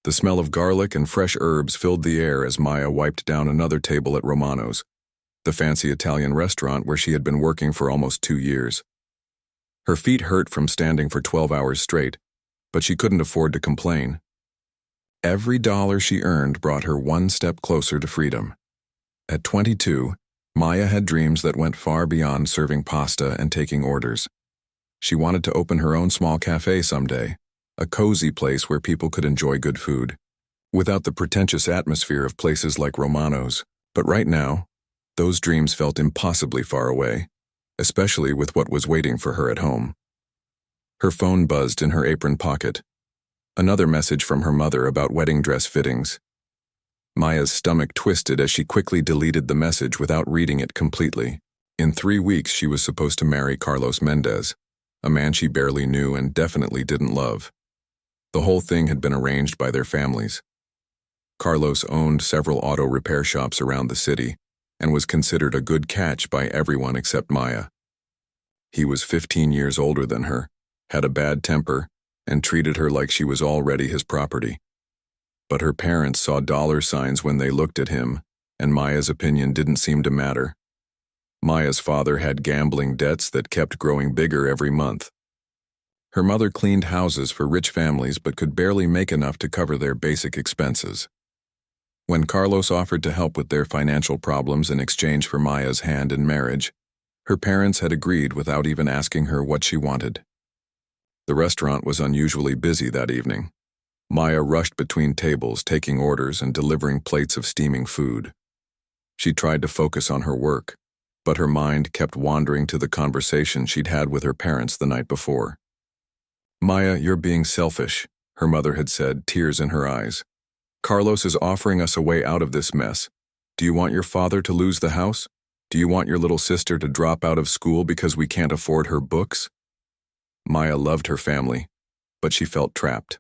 The smell of garlic and fresh herbs filled the air as Maya wiped down another table at Romano's, the fancy Italian restaurant where she had been working for almost 2 years. Her feet hurt from standing for 12 hours straight, but she couldn't afford to complain. Every dollar she earned brought her one step closer to freedom. At 22, Maya had dreams that went far beyond serving pasta and taking orders. She wanted to open her own small cafe someday, a cozy place where people could enjoy good food, without the pretentious atmosphere of places like Romano's. But right now, those dreams felt impossibly far away, especially with what was waiting for her at home. Her phone buzzed in her apron pocket. Another message from her mother about wedding dress fittings. Maya's stomach twisted as she quickly deleted the message without reading it completely. In 3 weeks, she was supposed to marry Carlos Mendez, a man she barely knew and definitely didn't love. The whole thing had been arranged by their families. Carlos owned several auto repair shops around the city and was considered a good catch by everyone except Maya. He was 15 years older than her, had a bad temper, and treated her like she was already his property. But her parents saw dollar signs when they looked at him, and Maya's opinion didn't seem to matter. Maya's father had gambling debts that kept growing bigger every month. Her mother cleaned houses for rich families but could barely make enough to cover their basic expenses. When Carlos offered to help with their financial problems in exchange for Maya's hand in marriage, her parents had agreed without even asking her what she wanted. The restaurant was unusually busy that evening. Maya rushed between tables, taking orders and delivering plates of steaming food. She tried to focus on her work, but her mind kept wandering to the conversation she'd had with her parents the night before. "Maya, you're being selfish," her mother had said, tears in her eyes. "Carlos is offering us a way out of this mess. Do you want your father to lose the house? Do you want your little sister to drop out of school because we can't afford her books?" Maya loved her family, but she felt trapped.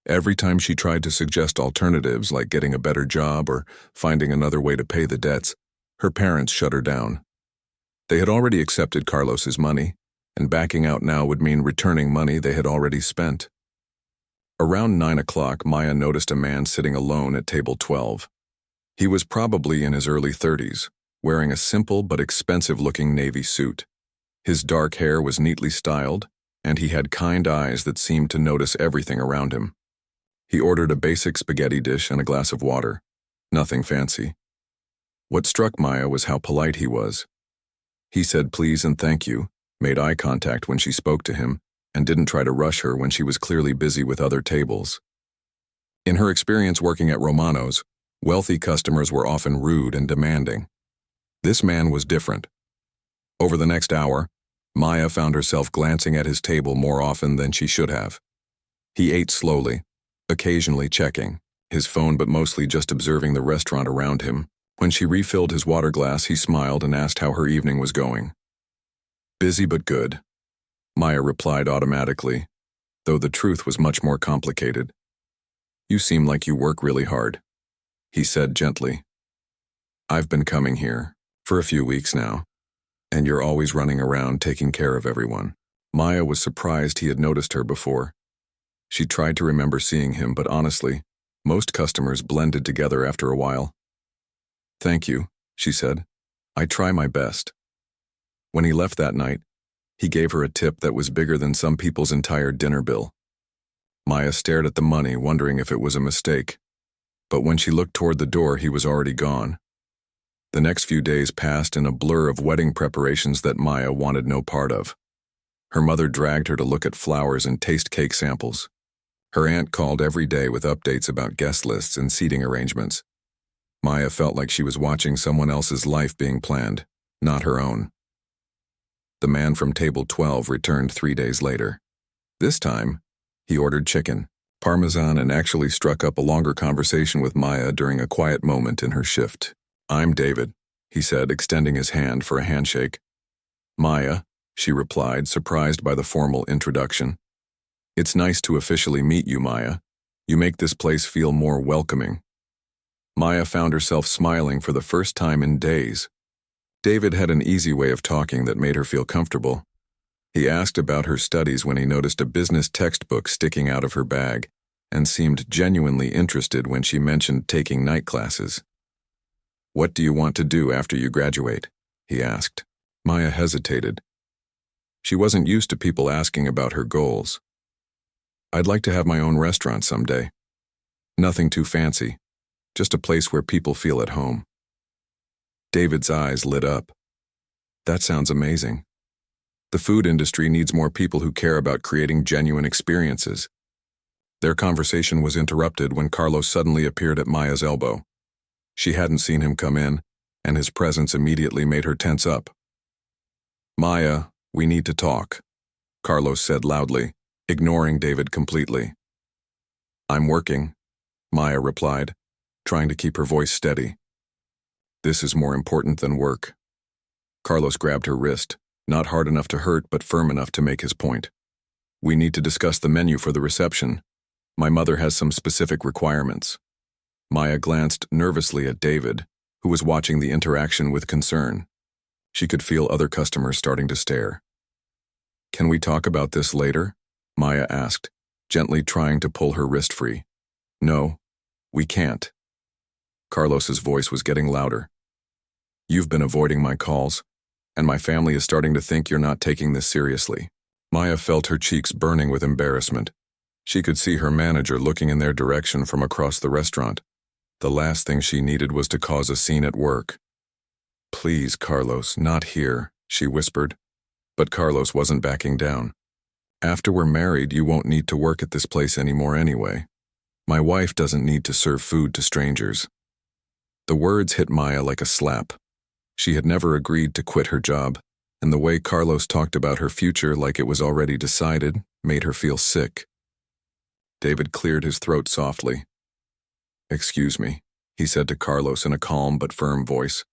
Every time she tried to suggest alternatives like getting a better job or finding another way to pay the debts, her parents shut her down. They had already accepted Carlos's money, and backing out now would mean returning money they had already spent. Around 9 o'clock, Maya noticed a man sitting alone at table 12. He was probably in his early 30s, wearing a simple but expensive-looking navy suit. His dark hair was neatly styled, and he had kind eyes that seemed to notice everything around him. He ordered a basic spaghetti dish and a glass of water. Nothing fancy. What struck Maya was how polite he was. He said please and thank you, made eye contact when she spoke to him, and didn't try to rush her when she was clearly busy with other tables. In her experience working at Romano's, wealthy customers were often rude and demanding. This man was different. Over the next hour, Maya found herself glancing at his table more often than she should have. He ate slowly, occasionally checking his phone but mostly just observing the restaurant around him. When she refilled his water glass, he smiled and asked how her evening was going. "Busy but good," Maya replied automatically, though the truth was much more complicated. "You seem like you work really hard," he said gently. "I've been coming here for a few weeks now, and you're always running around taking care of everyone." Maya was surprised he had noticed her before. She tried to remember seeing him, but honestly, most customers blended together after a while. "Thank you," she said. "I try my best." When he left that night, he gave her a tip that was bigger than some people's entire dinner bill. Maya stared at the money, wondering if it was a mistake. But when she looked toward the door, he was already gone. The next few days passed in a blur of wedding preparations that Maya wanted no part of. Her mother dragged her to look at flowers and taste cake samples. Her aunt called every day with updates about guest lists and seating arrangements. Maya felt like she was watching someone else's life being planned, not her own. The man from table 12 returned 3 days later. This time, he ordered chicken, parmesan, and actually struck up a longer conversation with Maya during a quiet moment in her shift. "I'm David," he said, extending his hand for a handshake. "Maya," she replied, surprised by the formal introduction. "It's nice to officially meet you, Maya. You make this place feel more welcoming." Maya found herself smiling for the first time in days. David had an easy way of talking that made her feel comfortable. He asked about her studies when he noticed a business textbook sticking out of her bag, and seemed genuinely interested when she mentioned taking night classes. "What do you want to do after you graduate?" he asked. Maya hesitated. She wasn't used to people asking about her goals. "I'd like to have my own restaurant someday. Nothing too fancy, just a place where people feel at home." David's eyes lit up. "That sounds amazing. The food industry needs more people who care about creating genuine experiences." Their conversation was interrupted when Carlos suddenly appeared at Maya's elbow. She hadn't seen him come in, and his presence immediately made her tense up. "Maya, we need to talk," Carlos said loudly, ignoring David completely. "I'm working," Maya replied, trying to keep her voice steady. "This is more important than work." Carlos grabbed her wrist, not hard enough to hurt but firm enough to make his point. "We need to discuss the menu for the reception. My mother has some specific requirements." Maya glanced nervously at David, who was watching the interaction with concern. She could feel other customers starting to stare. "Can we talk about this later?" Maya asked, gently trying to pull her wrist free. "No, we can't." Carlos's voice was getting louder. "You've been avoiding my calls, and my family is starting to think you're not taking this seriously." Maya felt her cheeks burning with embarrassment. She could see her manager looking in their direction from across the restaurant. The last thing she needed was to cause a scene at work. "Please, Carlos, not here," she whispered. But Carlos wasn't backing down. "After we're married, you won't need to work at this place anymore anyway. My wife doesn't need to serve food to strangers." The words hit Maya like a slap. She had never agreed to quit her job, and the way Carlos talked about her future like it was already decided made her feel sick. David cleared his throat softly. "Excuse me," he said to Carlos in a calm but firm voice.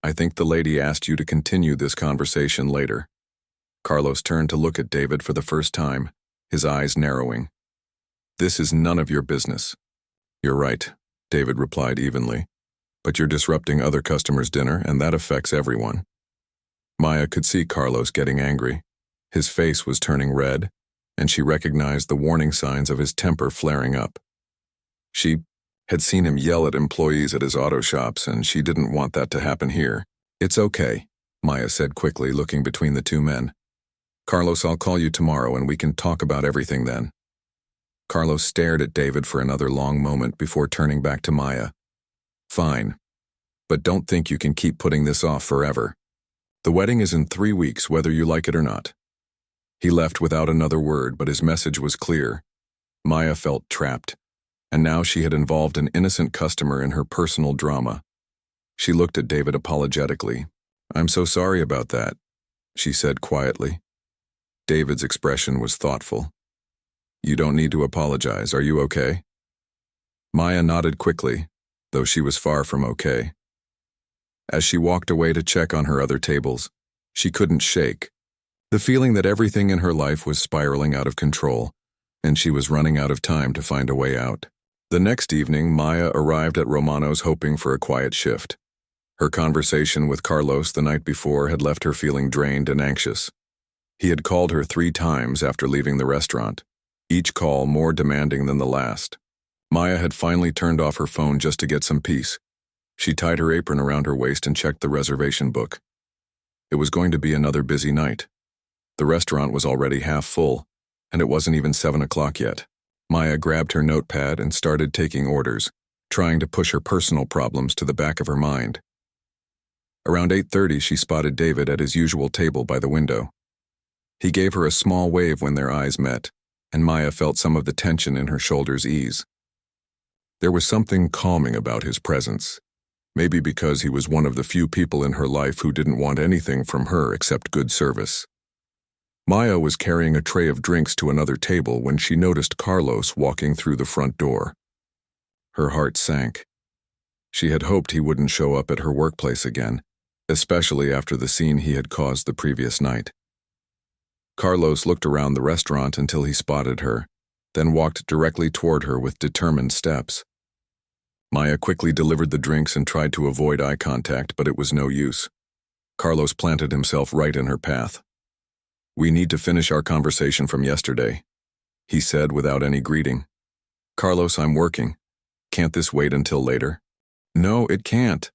"I think the lady asked you to continue this conversation later." Carlos turned to look at David for the first time, his eyes narrowing. "This is none of your business." "You're right," David replied evenly. "But you're disrupting other customers' dinner, and that affects everyone." Maya could see Carlos getting angry. His face was turning red, and she recognized the warning signs of his temper flaring up. She had seen him yell at employees at his auto shops, and she didn't want that to happen here. "It's okay," Maya said quickly, looking between the two men. "Carlos, I'll call you tomorrow and we can talk about everything then." Carlos stared at David for another long moment before turning back to Maya. "Fine. But don't think you can keep putting this off forever. The wedding is in 3 weeks, whether you like it or not." He left without another word, but his message was clear. Maya felt trapped, and now she had involved an innocent customer in her personal drama. She looked at David apologetically. "I'm so sorry about that," she said quietly. David's expression was thoughtful. "You don't need to apologize. Are you okay?" Maya nodded quickly, though she was far from okay. As she walked away to check on her other tables, she couldn't shake the feeling that everything in her life was spiraling out of control, and she was running out of time to find a way out. The next evening, Maya arrived at Romano's hoping for a quiet shift. Her conversation with Carlos the night before had left her feeling drained and anxious. He had called her 3 times after leaving the restaurant, each call more demanding than the last. Maya had finally turned off her phone just to get some peace. She tied her apron around her waist and checked the reservation book. It was going to be another busy night. The restaurant was already half full, and it wasn't even 7 o'clock yet. Maya grabbed her notepad and started taking orders, trying to push her personal problems to the back of her mind. Around 8:30, she spotted David at his usual table by the window. He gave her a small wave when their eyes met, and Maya felt some of the tension in her shoulders ease. There was something calming about his presence, maybe because he was one of the few people in her life who didn't want anything from her except good service. Maya was carrying a tray of drinks to another table when she noticed Carlos walking through the front door. Her heart sank. She had hoped he wouldn't show up at her workplace again, especially after the scene he had caused the previous night. Carlos looked around the restaurant until he spotted her, then walked directly toward her with determined steps. Maya quickly delivered the drinks and tried to avoid eye contact, but it was no use. Carlos planted himself right in her path. "We need to finish our conversation from yesterday," he said without any greeting. Carlos, I'm working. Can't this wait until later? No, it can't.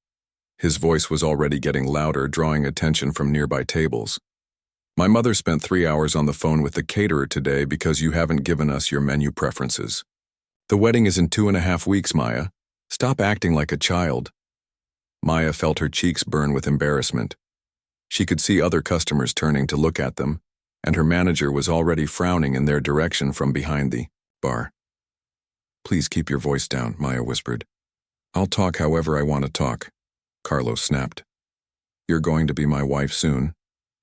His voice was already getting louder, drawing attention from nearby tables. My mother spent 3 hours on the phone with the caterer today because you haven't given us your menu preferences. The wedding is in 2.5 weeks, Maya. Stop acting like a child. Maya felt her cheeks burn with embarrassment. She could see other customers turning to look at them, and her manager was already frowning in their direction from behind the bar. Please keep your voice down, Maya whispered. I'll talk however I want to talk, Carlos snapped. You're going to be my wife soon,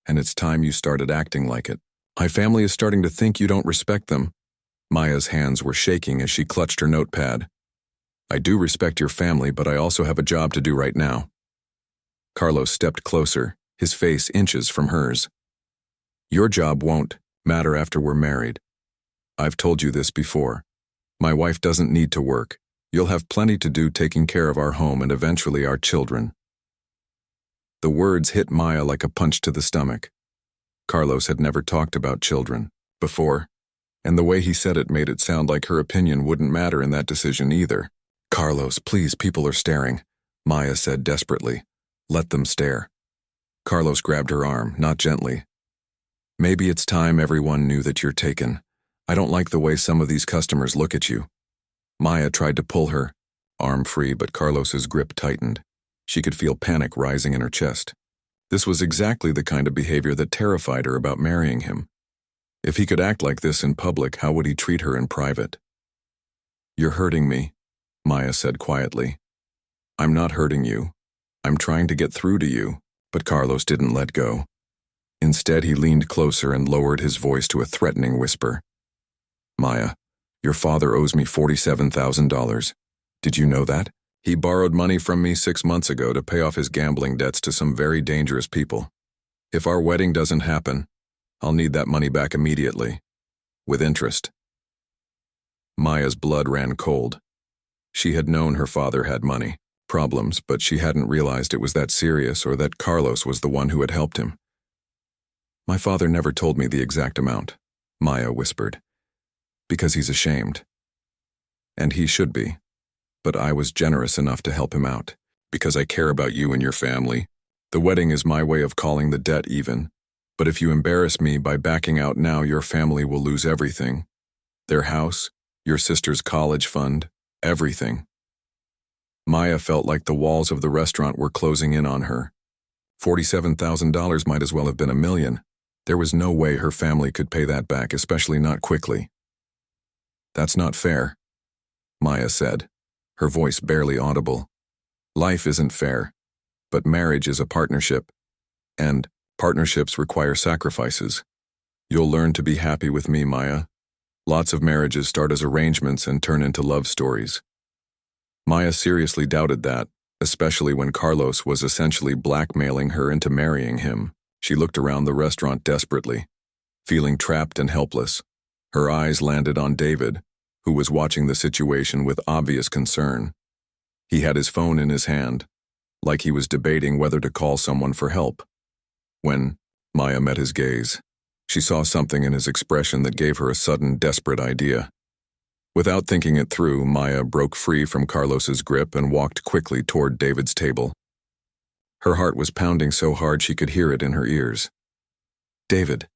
and it's time you started acting like it. My family is starting to think you don't respect them. Maya's hands were shaking as she clutched her notepad. I do respect your family, but I also have a job to do right now. Carlos stepped closer, his face inches from hers. Your job won't matter after we're married. I've told you this before. My wife doesn't need to work. You'll have plenty to do taking care of our home and eventually our children. The words hit Maya like a punch to the stomach. Carlos had never talked about children before, and the way he said it made it sound like her opinion wouldn't matter in that decision either. Carlos, please, people are staring, Maya said desperately. Let them stare. Carlos grabbed her arm, not gently. Maybe it's time everyone knew that you're taken. I don't like the way some of these customers look at you. Maya tried to pull her arm free, but Carlos's grip tightened. She could feel panic rising in her chest. This was exactly the kind of behavior that terrified her about marrying him. If he could act like this in public, how would he treat her in private? You're hurting me, Maya said quietly. I'm not hurting you. I'm trying to get through to you, but Carlos didn't let go. Instead, he leaned closer and lowered his voice to a threatening whisper. Maya, your father owes me $47,000. Did you know that? He borrowed money from me 6 months ago to pay off his gambling debts to some very dangerous people. If our wedding doesn't happen, I'll need that money back immediately, with interest. Maya's blood ran cold. She had known her father had money problems, but she hadn't realized it was that serious or that Carlos was the one who had helped him. My father never told me the exact amount, Maya whispered, because he's ashamed. And he should be. But I was generous enough to help him out, because I care about you and your family. The wedding is my way of calling the debt even. But if you embarrass me by backing out now, your family will lose everything. Their house, your sister's college fund, everything. Maya felt like the walls of the restaurant were closing in on her. $47,000 might as well have been $1 million. There was no way her family could pay that back, especially not quickly. That's not fair, Maya said, her voice barely audible. Life isn't fair, but marriage is a partnership, and partnerships require sacrifices. You'll learn to be happy with me, Maya. Lots of marriages start as arrangements and turn into love stories. Maya seriously doubted that, especially when Carlos was essentially blackmailing her into marrying him. She looked around the restaurant desperately, feeling trapped and helpless. Her eyes landed on David, who was watching the situation with obvious concern. He had his phone in his hand, like he was debating whether to call someone for help. When Maya met his gaze, she saw something in his expression that gave her a sudden, desperate idea. Without thinking it through, Maya broke free from Carlos's grip and walked quickly toward David's table. Her heart was pounding so hard she could hear it in her ears. David,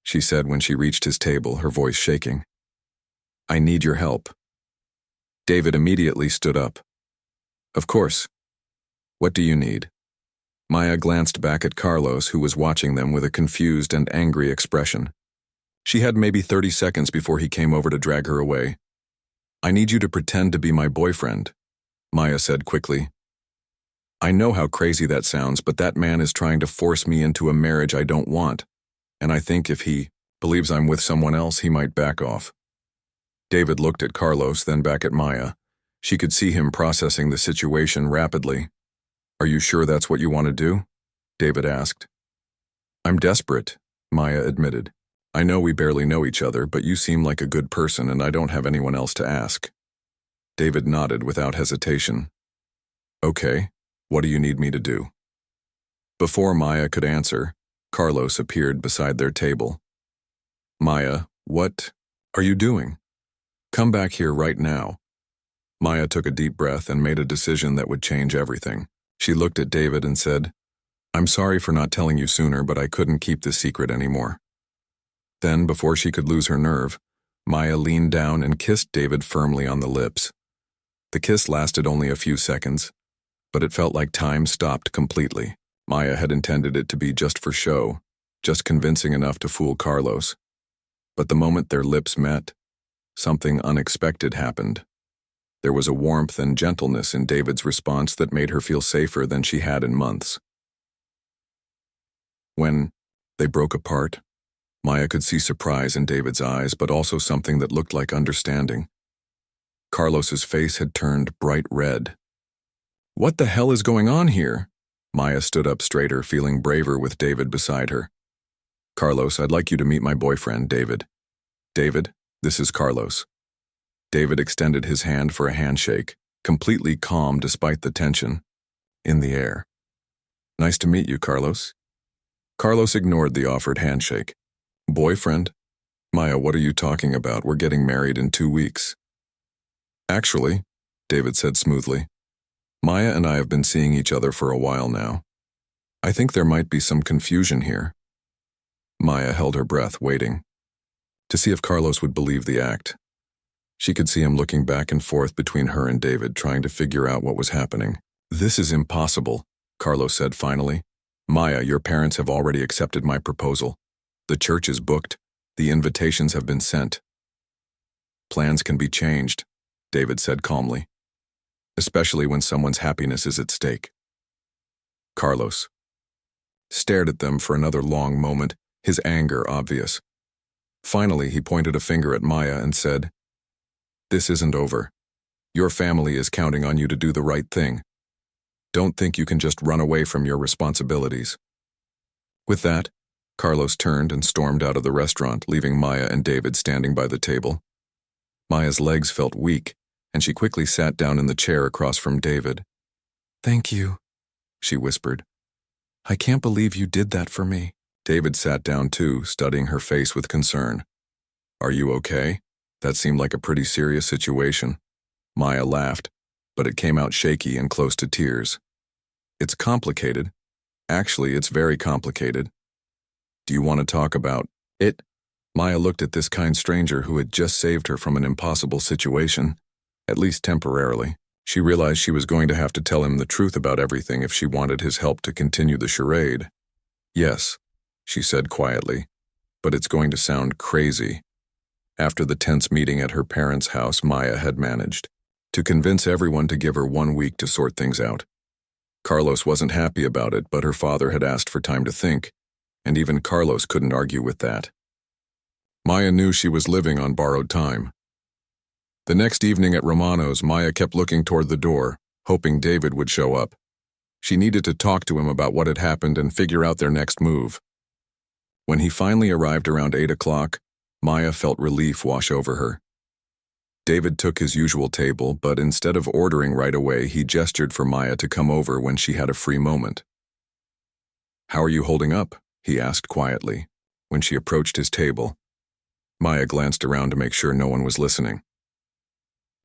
she said when she reached his table, her voice shaking. I need your help. David immediately stood up. Of course. What do you need? Maya glanced back at Carlos, who was watching them with a confused and angry expression. She had maybe 30 seconds before he came over to drag her away. I need you to pretend to be my boyfriend, Maya said quickly. I know how crazy that sounds, but that man is trying to force me into a marriage I don't want, and I think if he believes I'm with someone else, he might back off. David looked at Carlos, then back at Maya. She could see him processing the situation rapidly. Are you sure that's what you want to do? David asked. I'm desperate, Maya admitted. I know we barely know each other, but you seem like a good person and I don't have anyone else to ask. David nodded without hesitation. Okay, what do you need me to do? Before Maya could answer, Carlos appeared beside their table. Maya, what are you doing? Come back here right now. Maya took a deep breath and made a decision that would change everything. She looked at David and said, I'm sorry for not telling you sooner, but I couldn't keep this secret anymore. Then, before she could lose her nerve, Maya leaned down and kissed David firmly on the lips. The kiss lasted only a few seconds, but it felt like time stopped completely. Maya had intended it to be just for show, just convincing enough to fool Carlos. But the moment their lips met, something unexpected happened. There was a warmth and gentleness in David's response that made her feel safer than she had in months. When they broke apart, Maya could see surprise in David's eyes, but also something that looked like understanding. Carlos's face had turned bright red. What the hell is going on here? Maya stood up straighter, feeling braver with David beside her. Carlos, I'd like you to meet my boyfriend, David. David, this is Carlos. David extended his hand for a handshake, completely calm despite the tension in the air. Nice to meet you, Carlos. Carlos ignored the offered handshake. Boyfriend? Maya, what are you talking about? We're getting married in 2 weeks. Actually, David said smoothly, Maya and I have been seeing each other for a while now. I think there might be some confusion here. Maya held her breath, waiting to see if Carlos would believe the act. She could see him looking back and forth between her and David, trying to figure out what was happening. This is impossible, Carlos said finally. Maya, your parents have already accepted my proposal. The church is booked. The invitations have been sent. Plans can be changed, David said calmly, especially when someone's happiness is at stake. Carlos stared at them for another long moment, his anger obvious. Finally, he pointed a finger at Maya and said, This isn't over. Your family is counting on you to do the right thing. Don't think you can just run away from your responsibilities. With that, Carlos turned and stormed out of the restaurant, leaving Maya and David standing by the table. Maya's legs felt weak, and she quickly sat down in the chair across from David. Thank you, she whispered. I can't believe you did that for me. David sat down too, studying her face with concern. Are you okay? That seemed like a pretty serious situation. Maya laughed, but it came out shaky and close to tears. It's complicated. Actually, it's very complicated. Do you want to talk about it? Maya looked at this kind stranger who had just saved her from an impossible situation, at least temporarily. She realized she was going to have to tell him the truth about everything if she wanted his help to continue the charade. Yes, she said quietly, but it's going to sound crazy. After the tense meeting at her parents' house, Maya had managed to convince everyone to give her 1 week to sort things out. Carlos wasn't happy about it, but her father had asked for time to think, and even Carlos couldn't argue with that. Maya knew she was living on borrowed time. The next evening at Romano's, Maya kept looking toward the door, hoping David would show up. She needed to talk to him about what had happened and figure out their next move. When he finally arrived around 8 o'clock, Maya felt relief wash over her. David took his usual table, but instead of ordering right away, he gestured for Maya to come over when she had a free moment. How are you holding up? He asked quietly, when she approached his table. Maya glanced around to make sure no one was listening.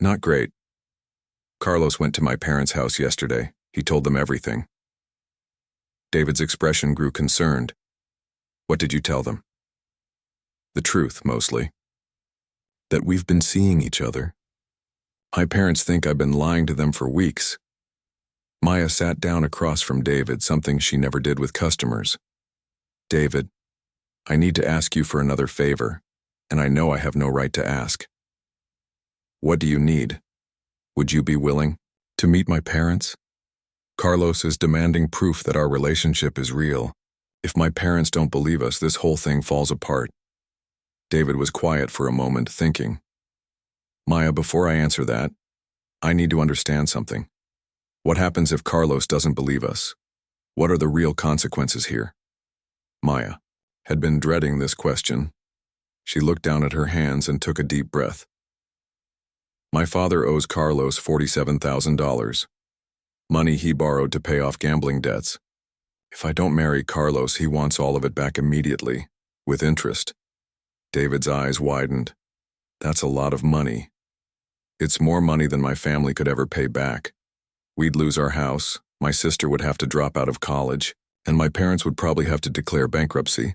Not great. Carlos went to my parents' house yesterday. He told them everything. David's expression grew concerned. What did you tell them? The truth, mostly. That we've been seeing each other. My parents think I've been lying to them for weeks. Maya sat down across from David, something she never did with customers. David, I need to ask you for another favor, and I know I have no right to ask. What do you need? Would you be willing to meet my parents? Carlos is demanding proof that our relationship is real. If my parents don't believe us, this whole thing falls apart. David was quiet for a moment, thinking. Maya, before I answer that, I need to understand something. What happens if Carlos doesn't believe us? What are the real consequences here? Maya had been dreading this question. She looked down at her hands and took a deep breath. My father owes Carlos $47,000. Money he borrowed to pay off gambling debts. If I don't marry Carlos, he wants all of it back immediately, with interest. David's eyes widened. That's a lot of money, It's more money than my family could ever pay back. We'd lose our house, my sister would have to drop out of college, and my parents would probably have to declare bankruptcy.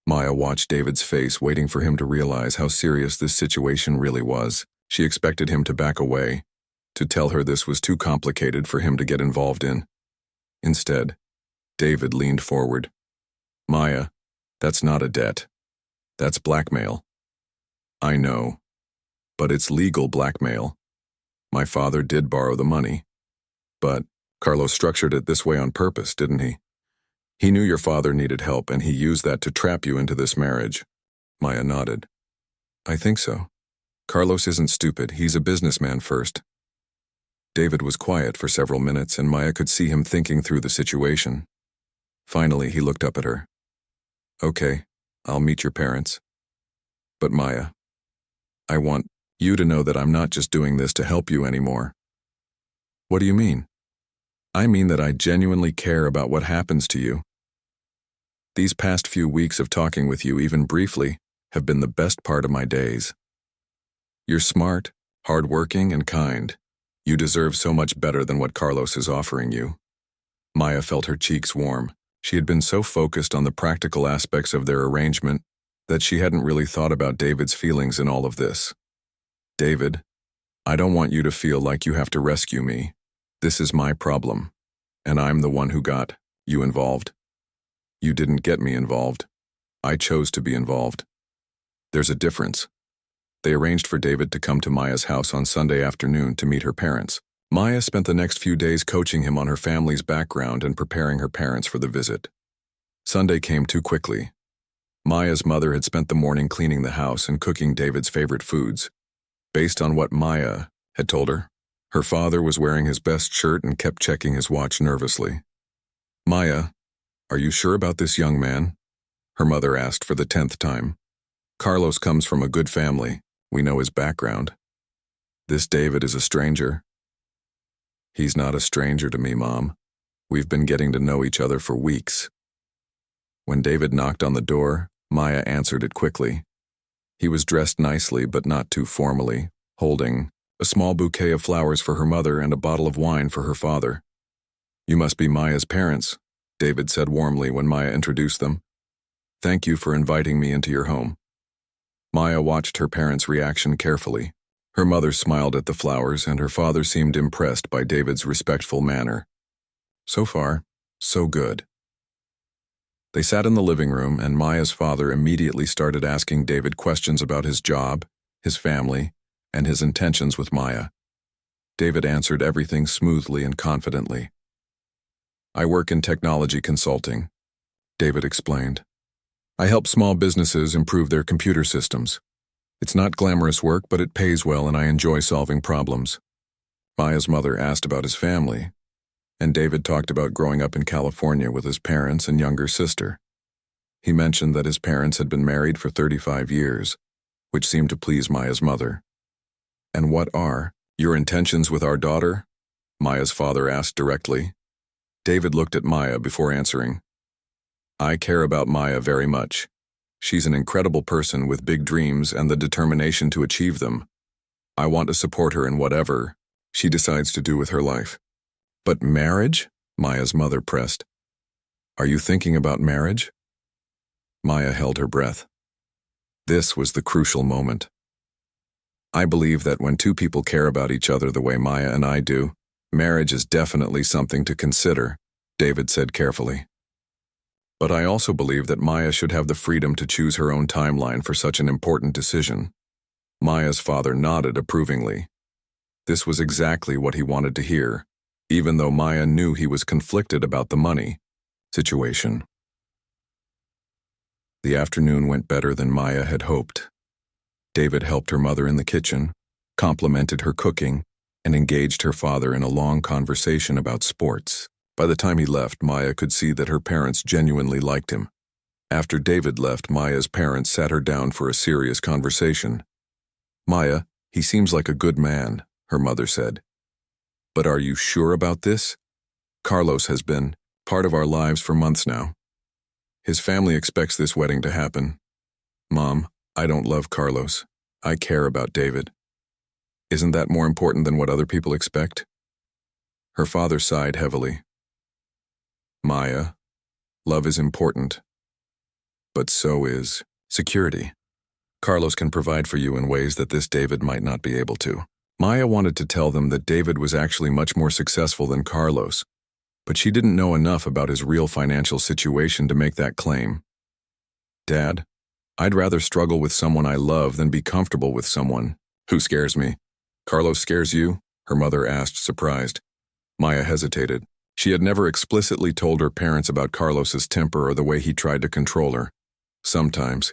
Maya watched David's face, waiting for him to realize how serious this situation really was. She expected him to back away, to tell her this was too complicated for him to get involved in. Instead, David leaned forward. Maya, that's not a debt. That's blackmail. I know, but it's legal blackmail. My father did borrow the money, but Carlos structured it this way on purpose, didn't he? He knew your father needed help, and he used that to trap you into this marriage. Maya nodded. I think so. Carlos isn't stupid. He's a businessman first. David was quiet for several minutes, and Maya could see him thinking through the situation. Finally, he looked up at her. Okay, I'll meet your parents. But Maya, I want you to know that I'm not just doing this to help you anymore. What do you mean? I mean that I genuinely care about what happens to you. These past few weeks of talking with you, even briefly, have been the best part of my days. You're smart, hardworking, and kind. You deserve so much better than what Carlos is offering you. Maya felt her cheeks warm. She had been so focused on the practical aspects of their arrangement that she hadn't really thought about David's feelings in all of this. David, I don't want you to feel like you have to rescue me. This is my problem, and I'm the one who got you involved. You didn't get me involved. I chose to be involved. There's a difference. They arranged for David to come to Maya's house on Sunday afternoon to meet her parents. Maya spent the next few days coaching him on her family's background and preparing her parents for the visit. Sunday came too quickly. Maya's mother had spent the morning cleaning the house and cooking David's favorite foods. Based on what Maya had told her, her father was wearing his best shirt and kept checking his watch nervously. Maya, are you sure about this young man? Her mother asked for the 10th time. Carlos comes from a good family. We know his background. This David is a stranger. He's not a stranger to me, Mom. We've been getting to know each other for weeks. When David knocked on the door, Maya answered it quickly. He was dressed nicely but not too formally, holding a small bouquet of flowers for her mother and a bottle of wine for her father. You must be Maya's parents, David said warmly when Maya introduced them. Thank you for inviting me into your home. Maya watched her parents' reaction carefully. Her mother smiled at the flowers, and her father seemed impressed by David's respectful manner. So far, so good. They sat in the living room, and Maya's father immediately started asking David questions about his job, his family, and his intentions with Maya. David answered everything smoothly and confidently. I work in technology consulting, David explained. I help small businesses improve their computer systems. It's not glamorous work, but it pays well, and I enjoy solving problems. Maya's mother asked about his family, and David talked about growing up in California with his parents and younger sister. He mentioned that his parents had been married for 35 years, which seemed to please Maya's mother. And what are your intentions with our daughter? Maya's father asked directly. David looked at Maya before answering. I care about Maya very much. She's an incredible person with big dreams and the determination to achieve them. I want to support her in whatever she decides to do with her life. But marriage? Maya's mother pressed. Are you thinking about marriage? Maya held her breath. This was the crucial moment. I believe that when two people care about each other the way Maya and I do, marriage is definitely something to consider, David said carefully. But I also believe that Maya should have the freedom to choose her own timeline for such an important decision. Maya's father nodded approvingly. This was exactly what he wanted to hear, even though Maya knew he was conflicted about the money situation. The afternoon went better than Maya had hoped. David helped her mother in the kitchen, complimented her cooking, and engaged her father in a long conversation about sports. By the time he left, Maya could see that her parents genuinely liked him. After David left, Maya's parents sat her down for a serious conversation. Maya, he seems like a good man, her mother said. But are you sure about this? Carlos has been part of our lives for months now. His family expects this wedding to happen. Mom, I don't love Carlos. I care about David. Isn't that more important than what other people expect? Her father sighed heavily. Maya, love is important, but so is security. Carlos can provide for you in ways that this David might not be able to. Maya wanted to tell them that David was actually much more successful than Carlos, but she didn't know enough about his real financial situation to make that claim. Dad, I'd rather struggle with someone I love than be comfortable with someone who scares me. Carlos scares you? Her mother asked, surprised. Maya hesitated. She had never explicitly told her parents about Carlos's temper or the way he tried to control her. Sometimes.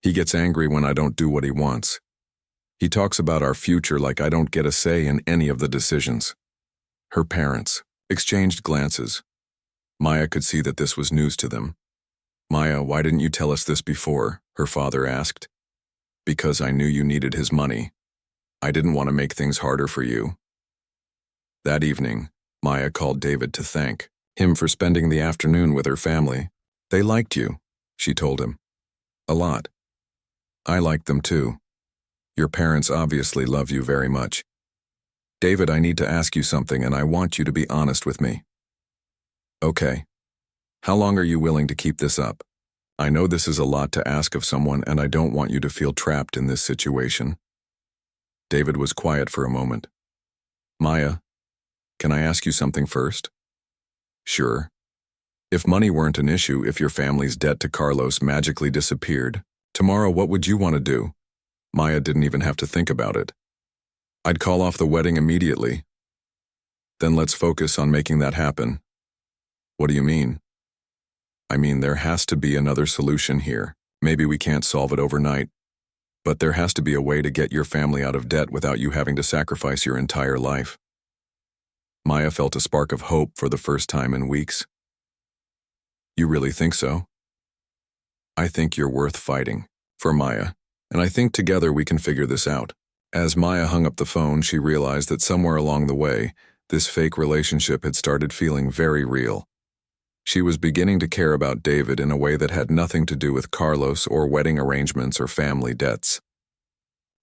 He gets angry when I don't do what he wants. He talks about our future like I don't get a say in any of the decisions. Her parents exchanged glances. Maya could see that this was news to them. Maya, why didn't you tell us this before? Her father asked. Because I knew you needed his money. I didn't want to make things harder for you. That evening, Maya called David to thank him for spending the afternoon with her family. They liked you, she told him. A lot. I liked them too. Your parents obviously love you very much. David, I need to ask you something and I want you to be honest with me. Okay. How long are you willing to keep this up? I know this is a lot to ask of someone and I don't want you to feel trapped in this situation. David was quiet for a moment. Maya, can I ask you something first? Sure. If money weren't an issue, if your family's debt to Carlos magically disappeared, tomorrow what would you want to do? Maya didn't even have to think about it. I'd call off the wedding immediately. Then let's focus on making that happen. What do you mean? I mean, there has to be another solution here. Maybe we can't solve it overnight, but there has to be a way to get your family out of debt without you having to sacrifice your entire life. Maya felt a spark of hope for the first time in weeks. You really think so? I think you're worth fighting for, Maya, and I think together we can figure this out. As Maya hung up the phone, she realized that somewhere along the way, this fake relationship had started feeling very real. She was beginning to care about David in a way that had nothing to do with Carlos or wedding arrangements or family debts.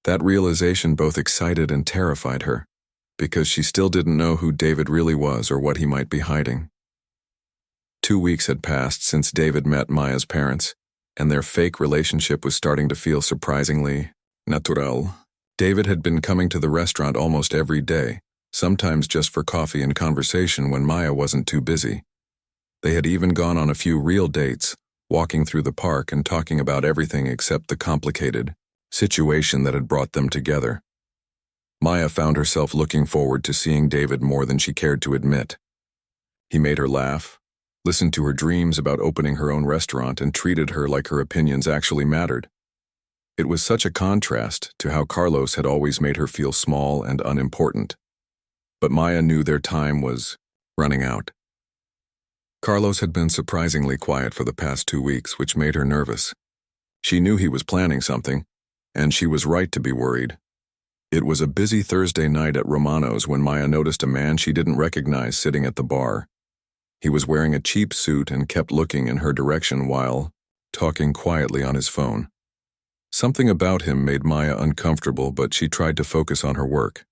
That realization both excited and terrified her, because she still didn't know who David really was or what he might be hiding. 2 weeks had passed since David met Maya's parents, and their fake relationship was starting to feel surprisingly natural. David had been coming to the restaurant almost every day, sometimes just for coffee and conversation when Maya wasn't too busy. They had even gone on a few real dates, walking through the park and talking about everything except the complicated situation that had brought them together. Maya found herself looking forward to seeing David more than she cared to admit. He made her laugh, listened to her dreams about opening her own restaurant, and treated her like her opinions actually mattered. It was such a contrast to how Carlos had always made her feel small and unimportant. But Maya knew their time was running out. Carlos had been surprisingly quiet for the past 2 weeks, which made her nervous. She knew he was planning something, and she was right to be worried. It was a busy Thursday night at Romano's when Maya noticed a man she didn't recognize sitting at the bar. He was wearing a cheap suit and kept looking in her direction while talking quietly on his phone. Something about him made Maya uncomfortable, but she tried to focus on her work.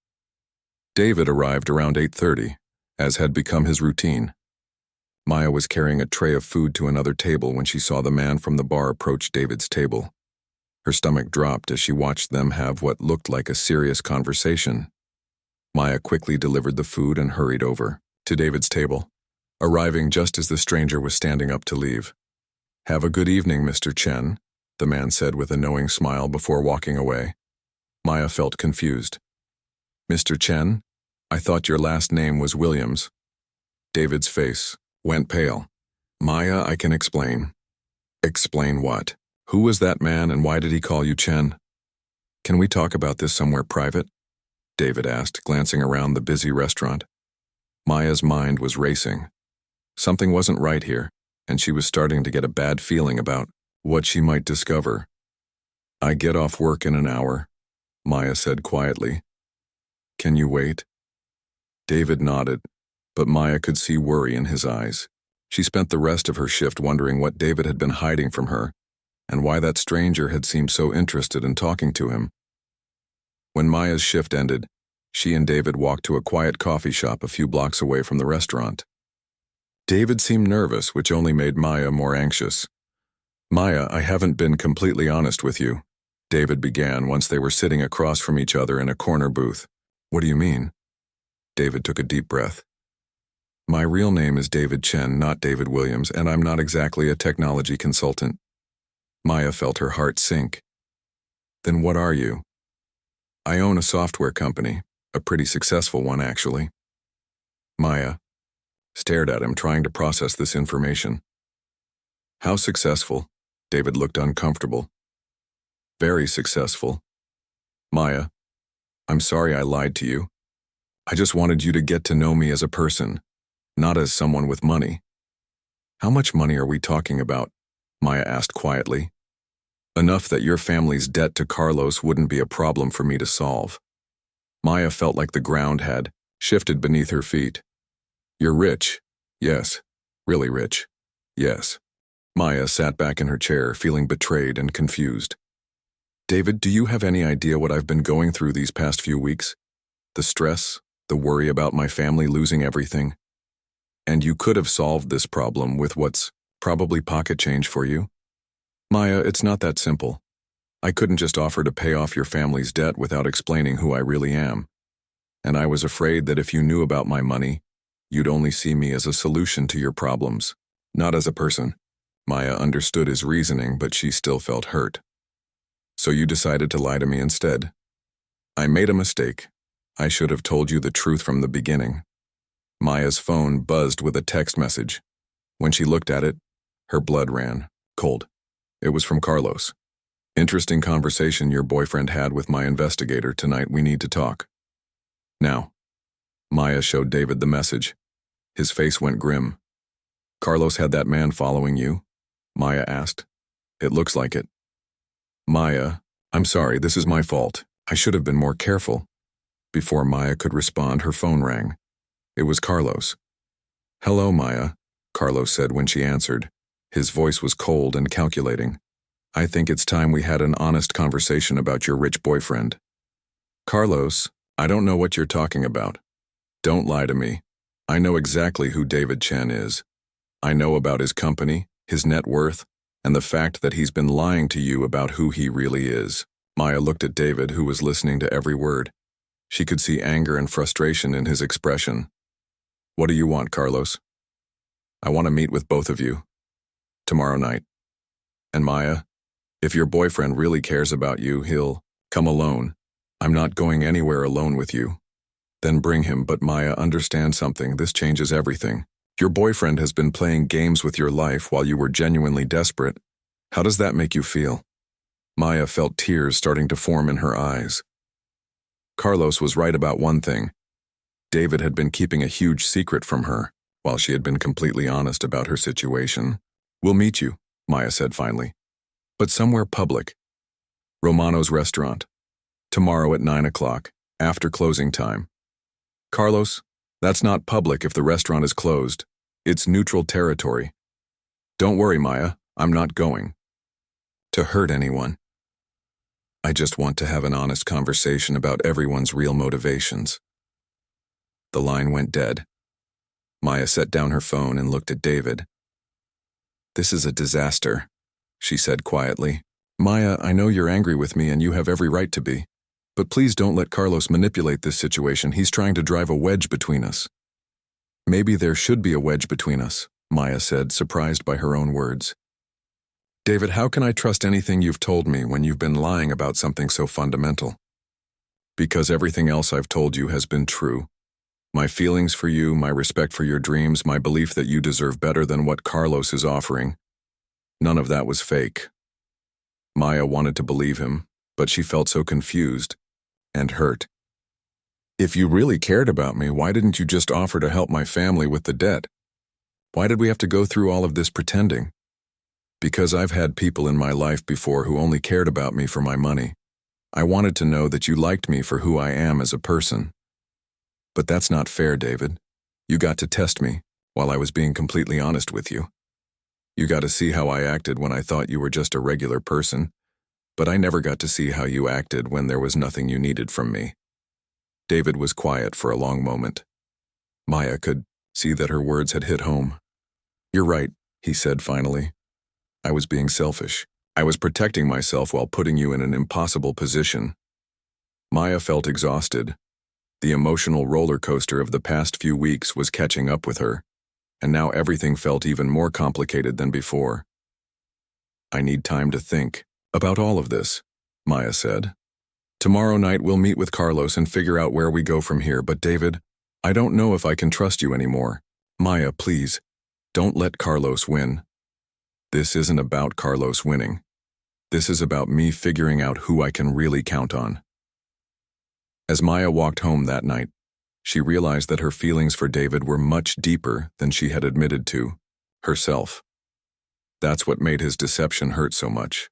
David arrived around 8:30, as had become his routine. Maya was carrying a tray of food to another table when she saw the man from the bar approach David's table. Her stomach dropped as she watched them have what looked like a serious conversation. Maya quickly delivered the food and hurried over to David's table, arriving just as the stranger was standing up to leave. "Have a good evening, Mr. Chen," the man said with a knowing smile before walking away. Maya felt confused. "Mr. Chen? I thought your last name was Williams." David's face went pale. "Maya, I can explain." "Explain what? Who was that man and why did he call you Chen?" "Can we talk about this somewhere private?" David asked, glancing around the busy restaurant. Maya's mind was racing. Something wasn't right here, and she was starting to get a bad feeling about what she might discover. "I get off work in an hour," Maya said quietly. "Can you wait?" David nodded, but Maya could see worry in his eyes. She spent the rest of her shift wondering what David had been hiding from her, and why that stranger had seemed so interested in talking to him. When Maya's shift ended, She and David walked to a quiet coffee shop a few blocks away from the restaurant. David seemed nervous, which only made Maya more anxious. "Maya, I haven't been completely honest with you," David began once they were sitting across from each other in a corner booth. "What do you mean?" David took a deep breath. "My real name is David Chen, not David Williams, and I'm not exactly a technology consultant." Maya felt her heart sink. "Then what are you?" "I own a software company, a pretty successful one, actually." Maya stared at him, trying to process this information. "How successful?" David looked uncomfortable. "Very successful." "Maya, I'm sorry I lied to you. I just wanted you to get to know me as a person, not as someone with money." "How much money are we talking about?" Maya asked quietly. "Enough that your family's debt to Carlos wouldn't be a problem for me to solve." Maya felt like the ground had shifted beneath her feet. "You're rich." "Yes. Really rich." "Yes." Maya sat back in her chair, feeling betrayed and confused. "David, do you have any idea what I've been going through these past few weeks? The stress, the worry about my family losing everything. And you could have solved this problem with what's probably pocket change for you." "Maya, it's not that simple. I couldn't just offer to pay off your family's debt without explaining who I really am. And I was afraid that if you knew about my money, you'd only see me as a solution to your problems, not as a person." Maya understood his reasoning, but she still felt hurt. "So you decided to lie to me instead." "I made a mistake. I should have told you the truth from the beginning." Maya's phone buzzed with a text message. When she looked at it, her blood ran cold. It was from Carlos. "Interesting conversation your boyfriend had with my investigator tonight. We need to talk." "Now." Maya showed David the message. His face went grim. "Carlos had that man following you?" Maya asked. "It looks like it." "Maya, I'm sorry, this is my fault. I should have been more careful." Before Maya could respond, her phone rang. It was Carlos. "Hello, Maya," Carlos said when she answered. His voice was cold and calculating. "I think it's time we had an honest conversation about your rich boyfriend." "Carlos, I don't know what you're talking about. Don't lie to me. I know exactly who David Chen is. I know about his company, his net worth, and the fact that he's been lying to you about who he really is." Maya looked at David, who was listening to every word. She could see anger and frustration in his expression. "What do you want, Carlos?" "I want to meet with both of you. Tomorrow night. And Maya, if your boyfriend really cares about you, he'll come alone. I'm not going anywhere alone with you." "Then bring him." "But Maya, understand something. This changes everything. Your boyfriend has been playing games with your life while you were genuinely desperate. How does that make you feel?" Maya felt tears starting to form in her eyes. Carlos was right about one thing. David had been keeping a huge secret from her, while she had been completely honest about her situation. "We'll meet you," Maya said finally. "But somewhere public. Romano's restaurant. Tomorrow at 9 o'clock, after closing time." "Carlos, that's not public if the restaurant is closed. It's neutral territory." "Don't worry, Maya, I'm not going to hurt anyone. I just want to have an honest conversation about everyone's real motivations." The line went dead. Maya set down her phone and looked at David. "This is a disaster," she said quietly. "Maya, I know you're angry with me and you have every right to be. But please don't let Carlos manipulate this situation. He's trying to drive a wedge between us." "Maybe there should be a wedge between us," Maya said, surprised by her own words. "David, how can I trust anything you've told me when you've been lying about something so fundamental?" "Because everything else I've told you has been true. My feelings for you, my respect for your dreams, my belief that you deserve better than what Carlos is offering. None of that was fake." Maya wanted to believe him, but she felt so confused and hurt. "If you really cared about me, why didn't you just offer to help my family with the debt? Why did we have to go through all of this pretending?" "Because I've had people in my life before who only cared about me for my money. I wanted to know that you liked me for who I am as a person." "But that's not fair, David. You got to test me while I was being completely honest with you. You got to see how I acted when I thought you were just a regular person, but I never got to see how you acted when there was nothing you needed from me." David was quiet for a long moment. Maya could see that her words had hit home. "You're right," he said finally. "I was being selfish. I was protecting myself while putting you in an impossible position." Maya felt exhausted. The emotional roller coaster of the past few weeks was catching up with her, and now everything felt even more complicated than before. "I need time to think about all of this," Maya said. "Tomorrow night we'll meet with Carlos and figure out where we go from here, but David, I don't know if I can trust you anymore. Maya, please, don't let Carlos win. This isn't about Carlos winning. This is about me figuring out who I can really count on." As Maya walked home that night, she realized that her feelings for David were much deeper than she had admitted to herself. That's what made his deception hurt so much.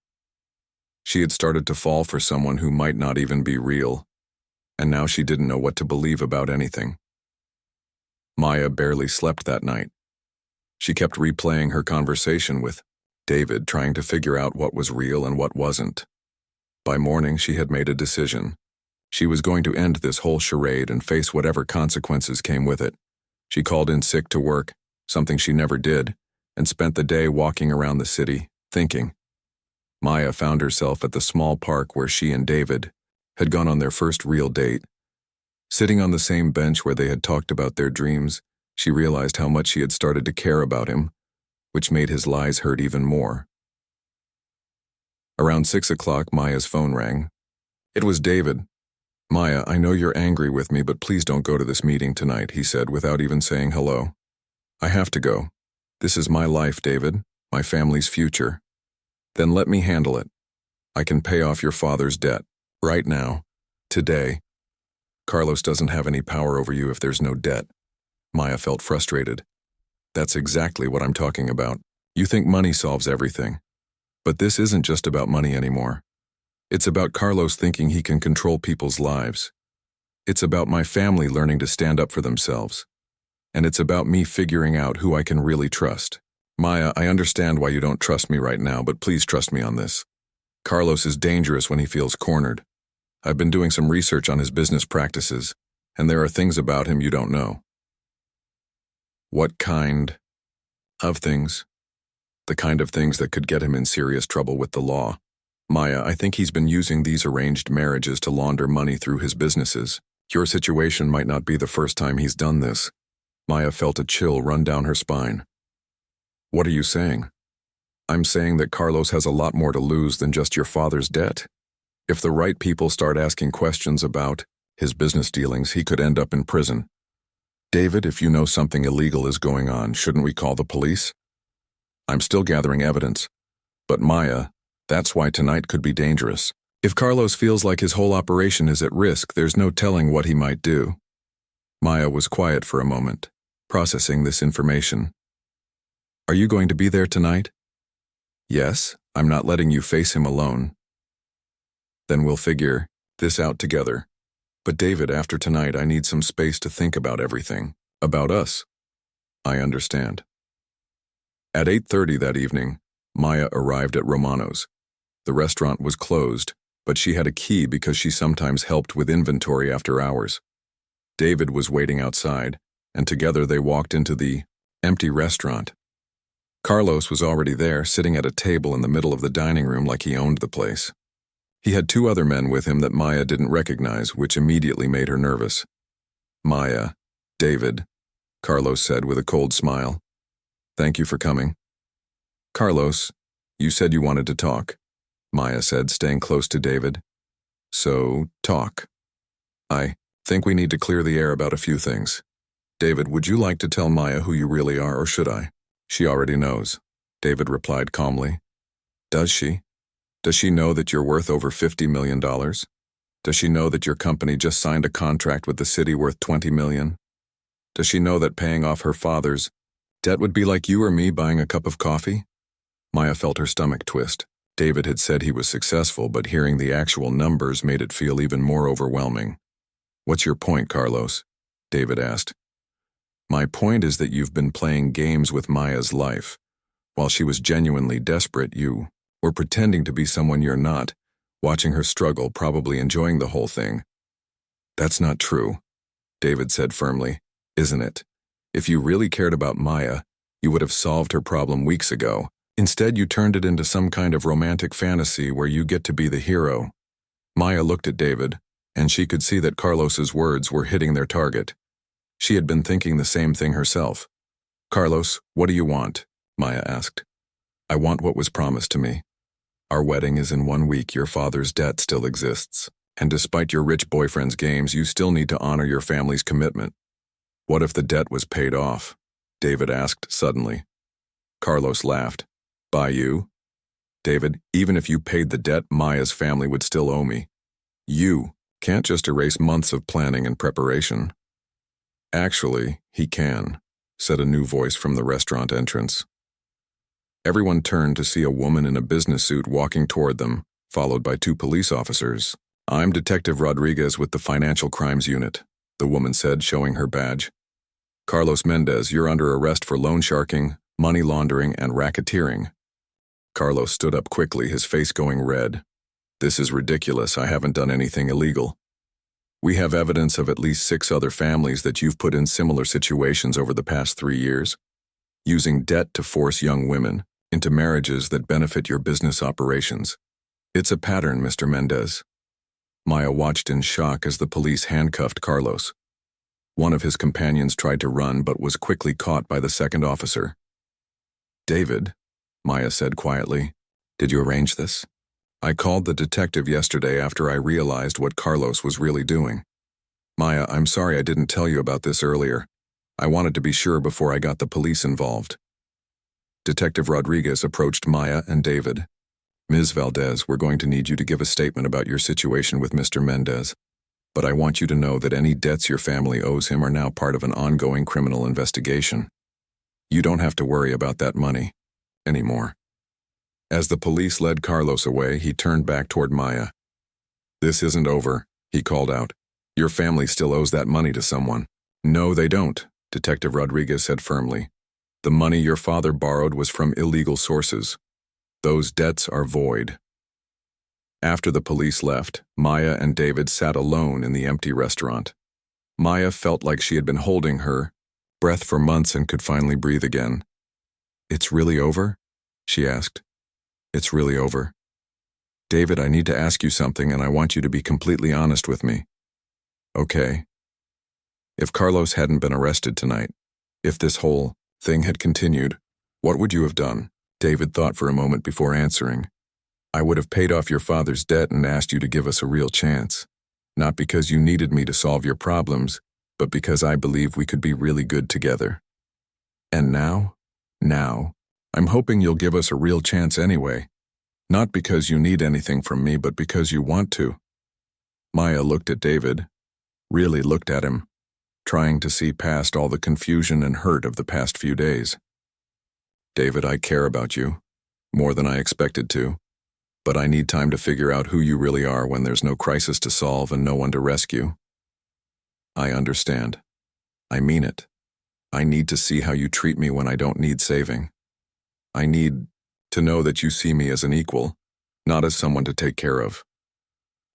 She had started to fall for someone who might not even be real, and now she didn't know what to believe about anything. Maya barely slept that night. She kept replaying her conversation with David, trying to figure out what was real and what wasn't. By morning, she had made a decision. She was going to end this whole charade and face whatever consequences came with it. She called in sick to work, something she never did, and spent the day walking around the city, thinking. Maya found herself at the small park where she and David had gone on their first real date. Sitting on the same bench where they had talked about their dreams, she realized how much she had started to care about him, which made his lies hurt even more. Around 6 o'clock, Maya's phone rang. It was David. "Maya, I know you're angry with me, but please don't go to this meeting tonight," he said without even saying hello. "I have to go. This is my life, David, my family's future. Then let me handle it. I can pay off your father's debt. Right now. Today. Carlos doesn't have any power over you if there's no debt." Maya felt frustrated. "That's exactly what I'm talking about. You think money solves everything. But this isn't just about money anymore. It's about Carlos thinking he can control people's lives. It's about my family learning to stand up for themselves. And it's about me figuring out who I can really trust. Maya, I understand why you don't trust me right now, but please trust me on this. Carlos is dangerous when he feels cornered. I've been doing some research on his business practices, and there are things about him you don't know." "What kind of things?" "The kind of things that could get him in serious trouble with the law. Maya, I think he's been using these arranged marriages to launder money through his businesses. Your situation might not be the first time he's done this." Maya felt a chill run down her spine. "What are you saying?" "I'm saying that Carlos has a lot more to lose than just your father's debt. If the right people start asking questions about his business dealings, he could end up in prison. David, if you know something illegal is going on, shouldn't we call the police?" "I'm still gathering evidence. But Maya, that's why tonight could be dangerous. If Carlos feels like his whole operation is at risk, there's no telling what he might do." Maya was quiet for a moment, processing this information. "Are you going to be there tonight?" "Yes, I'm not letting you face him alone." "Then we'll figure this out together. But David, after tonight, I need some space to think about everything. About us." "I understand." At 8:30 that evening, Maya arrived at Romano's. The restaurant was closed, but she had a key because she sometimes helped with inventory after hours. David was waiting outside, and together they walked into the empty restaurant. Carlos was already there, sitting at a table in the middle of the dining room like he owned the place. He had 2 other men with him that Maya didn't recognize, which immediately made her nervous. "Maya, David," Carlos said with a cold smile. "Thank you for coming." "Carlos, you said you wanted to talk," Maya said, staying close to David. "So, talk. I think we need to clear the air about a few things. David, would you like to tell Maya who you really are, or should I?" "She already knows," David replied calmly. "Does she? Does she know that you're worth over $50 million? Does she know that your company just signed a contract with the city worth $20 million? Does she know that paying off her father's debt would be like you or me buying a cup of coffee?" Maya felt her stomach twist. David had said he was successful, but hearing the actual numbers made it feel even more overwhelming. "What's your point, Carlos?" David asked. "My point is that you've been playing games with Maya's life. While she was genuinely desperate, you were pretending to be someone you're not, watching her struggle, probably enjoying the whole thing. That's not true, David said firmly. Isn't it? If you really cared about Maya, you would have solved her problem weeks ago. Instead, you turned it into some kind of romantic fantasy where you get to be the hero. Maya looked at David, and she could see that Carlos's words were hitting their target. She had been thinking the same thing herself. Carlos, what do you want? Maya asked. I want what was promised to me. Our wedding is in 1 week. Your father's debt still exists. And despite your rich boyfriend's games, you still need to honor your family's commitment. What if the debt was paid off? David asked suddenly. Carlos laughed. By you? David, even if you paid the debt, Maya's family would still owe me. You can't just erase months of planning and preparation. Actually, he can, said a new voice from the restaurant entrance. Everyone turned to see a woman in a business suit walking toward them, followed by 2 police officers. I'm Detective Rodriguez with the Financial Crimes Unit, the woman said, showing her badge. Carlos Mendez, you're under arrest for loan sharking, money laundering, and racketeering. Carlos stood up quickly, his face going red. This is ridiculous. I haven't done anything illegal. We have evidence of at least 6 other families that you've put in similar situations over the past 3 years, using debt to force young women into marriages that benefit your business operations. It's a pattern, Mr. Mendez. Maya watched in shock as the police handcuffed Carlos. One of his companions tried to run but was quickly caught by the second officer. David, Maya said quietly, did you arrange this? I called the detective yesterday after I realized what Carlos was really doing. Maya, I'm sorry I didn't tell you about this earlier. I wanted to be sure before I got the police involved. Detective Rodriguez approached Maya and David. Ms. Valdez, we're going to need you to give a statement about your situation with Mr. Mendez. But I want you to know that any debts your family owes him are now part of an ongoing criminal investigation. You don't have to worry about that money anymore. As the police led Carlos away, he turned back toward Maya. This isn't over, he called out. Your family still owes that money to someone. No, they don't, Detective Rodriguez said firmly. The money your father borrowed was from illegal sources. Those debts are void. After the police left, Maya and David sat alone in the empty restaurant. Maya felt like she had been holding her breath for months and could finally breathe again. It's really over? She asked. It's really over. David, I need to ask you something and I want you to be completely honest with me. Okay. If Carlos hadn't been arrested tonight, if this whole thing had continued, what would you have done? David thought for a moment before answering. I would have paid off your father's debt and asked you to give us a real chance. Not because you needed me to solve your problems, but because I believe we could be really good together. And now, I'm hoping you'll give us a real chance anyway. Not because you need anything from me, but because you want to. Maya looked at David, really looked at him, trying to see past all the confusion and hurt of the past few days. David, I care about you, more than I expected to, but I need time to figure out who you really are when there's no crisis to solve and no one to rescue. I understand. I mean it. I need to see how you treat me when I don't need saving. I need to know that you see me as an equal, not as someone to take care of.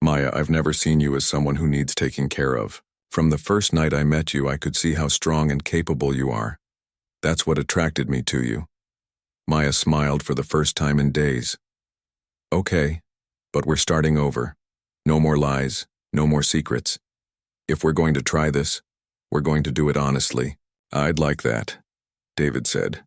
Maya, I've never seen you as someone who needs taking care of. From the first night I met you, I could see how strong and capable you are. That's what attracted me to you. Maya smiled for the first time in days. Okay, but we're starting over. No more lies, no more secrets. If we're going to try this, we're going to do it honestly. I'd like that, David said.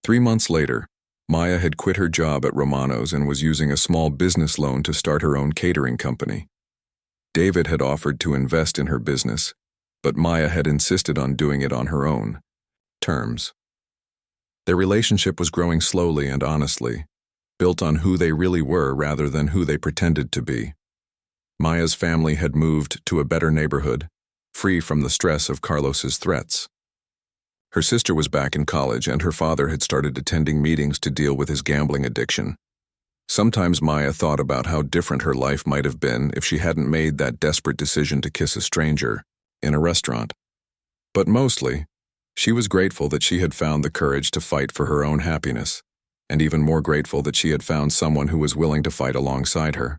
3 months later, Maya had quit her job at Romano's and was using a small business loan to start her own catering company. David had offered to invest in her business, but Maya had insisted on doing it on her own terms. Their relationship was growing slowly and honestly, built on who they really were rather than who they pretended to be. Maya's family had moved to a better neighborhood, free from the stress of Carlos's threats. Her sister was back in college and her father had started attending meetings to deal with his gambling addiction. Sometimes Maya thought about how different her life might have been if she hadn't made that desperate decision to kiss a stranger in a restaurant. But mostly, she was grateful that she had found the courage to fight for her own happiness, and even more grateful that she had found someone who was willing to fight alongside her.